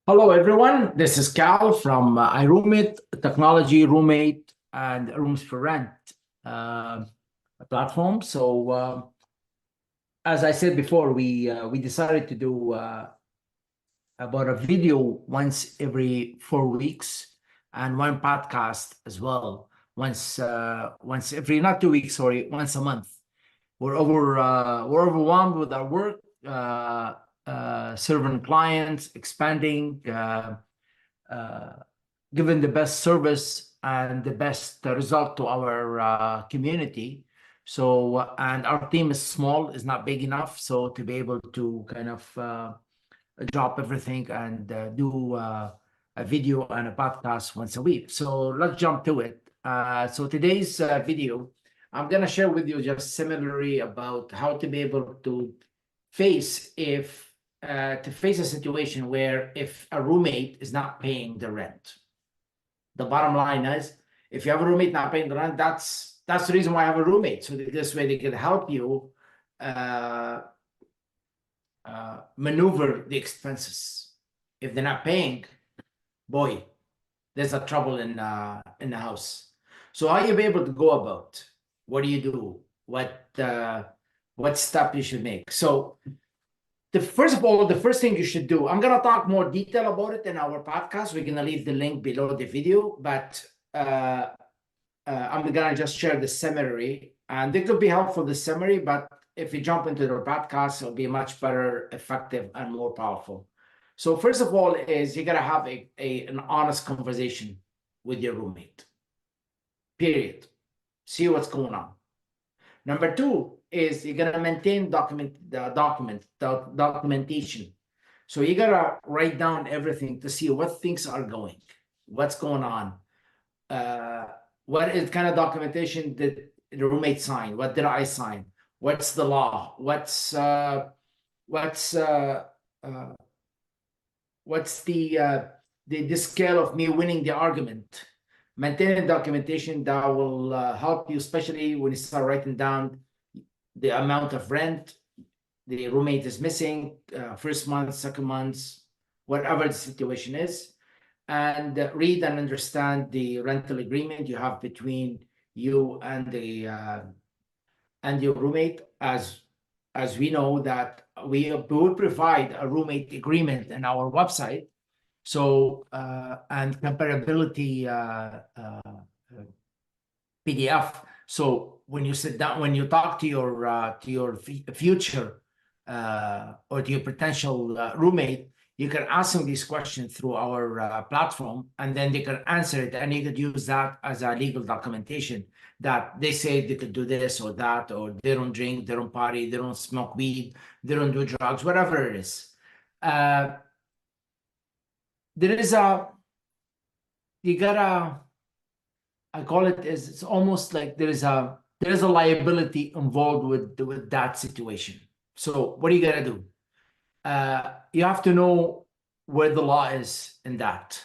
Hello, everyone. This is Cal from iROOMit, technology, roommate, and rooms for rent uh, platform. As I said before, we decided to do about a video once every 4 weeks and one podcast as well. Once every not 2 weeks, sorry, once a month. We're overwhelmed with our work, serving clients, expanding. Uh, Giving the best service and the best result to our community. And our team is small, is not big enough. So to be able to kind of drop everything and do a video and a podcast once a week. So let's jump to it. So today's video, I'm going to share with you just similarly about how to be able to face a situation where if a roommate is not paying the rent. The bottom line is, if you have a roommate not paying the rent, that's the reason why I have a roommate. So that this way they can help you maneuver the expenses. If they're not paying, boy, there's a trouble in the house. So how you be able to go about? What do you do? What step you should make? So first of all, the first thing you should do, I'm going to talk more detail about it in our podcast. We're going to leave the link below the video, but I'm going to just share the summary. And it could be helpful, the summary, but if you jump into the podcast, it'll be much better, effective, and more powerful. So first of all is you got to have an honest conversation with your roommate, period. See what's going on. Number two is you're gonna maintain documentation. So you gotta write down everything to see what things are going, what's going on, what is kind of documentation that the roommate signed, what did I sign, what's the law, what's the scale of me winning the argument. Maintaining documentation that will help you, especially when you start writing down the amount of rent the roommate is missing, first month, second month, whatever the situation is, and read and understand the rental agreement you have between you and your roommate. As we know that we will provide a roommate agreement in our website. So and comparability PDF. So when you sit down, when you talk to your future or to your potential roommate, you can ask them these questions through our platform, and then they can answer it, and you could use that as a legal documentation that they say they could do this or that, or they don't drink, they don't party, they don't smoke weed, they don't do drugs, whatever it is. There is you gotta, I call it, is it's almost like there is a liability involved with that situation. So what are you gonna do? You have to know where the law is in that.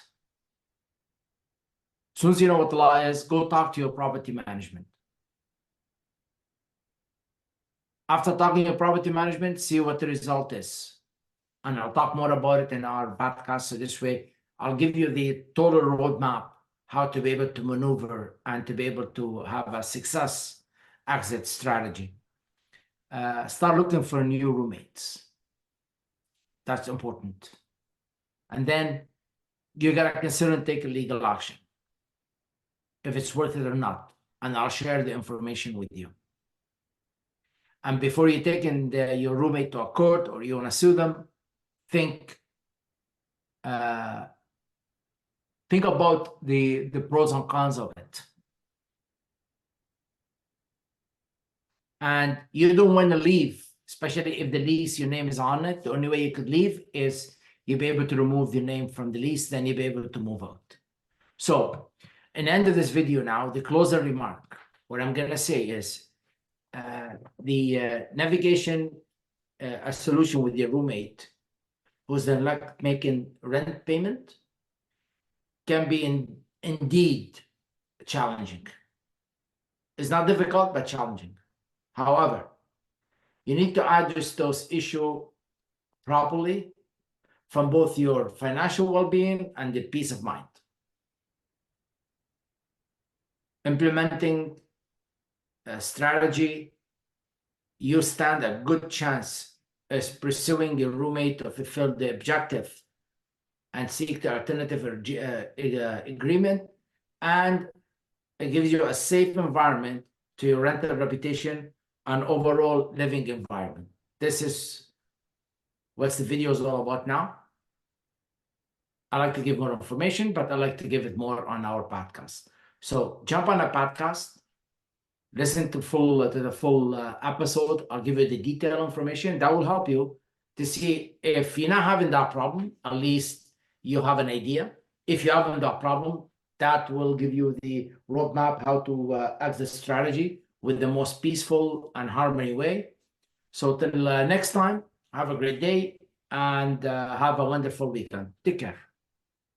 As soon as you know what the law is, go talk to your property management. After talking to property management, see what the result is. And I'll talk more about it in our podcast. So this way, I'll give you the total roadmap, how to be able to maneuver and to be able to have a success exit strategy. Start looking for new roommates. That's important. And then you gotta consider and take a legal action, if it's worth it or not. And I'll share the information with you. And before you take your roommate to a court or you wanna sue them, think about the pros and cons of it. And you don't want to leave, especially if the lease, your name is on it. The only way you could leave is you'll be able to remove your name from the lease, then you'll be able to move out. So in the end of this video now, the closer remark, what I'm gonna say is the navigation, a solution with your roommate who's then like making rent payment can be indeed challenging. It's not difficult, but challenging. However, you need to address those issues properly, from both your financial well-being and the peace of mind. Implementing a strategy, you stand a good chance as pursuing your roommate to fulfill the objective and seek the alternative agreement, and it gives you a safe environment to your rental reputation and overall living environment. This is what the video is all about now. I like to give more information, but I like to give it more on our podcast. So jump on a podcast, listen to the full episode. I'll give you the detailed information that will help you to see if you're not having that problem. At least you have an idea. If you haven't that problem, that will give you the roadmap how to exit strategy with the most peaceful and harmony way. So till next time, have a great day and have a wonderful weekend. Take care.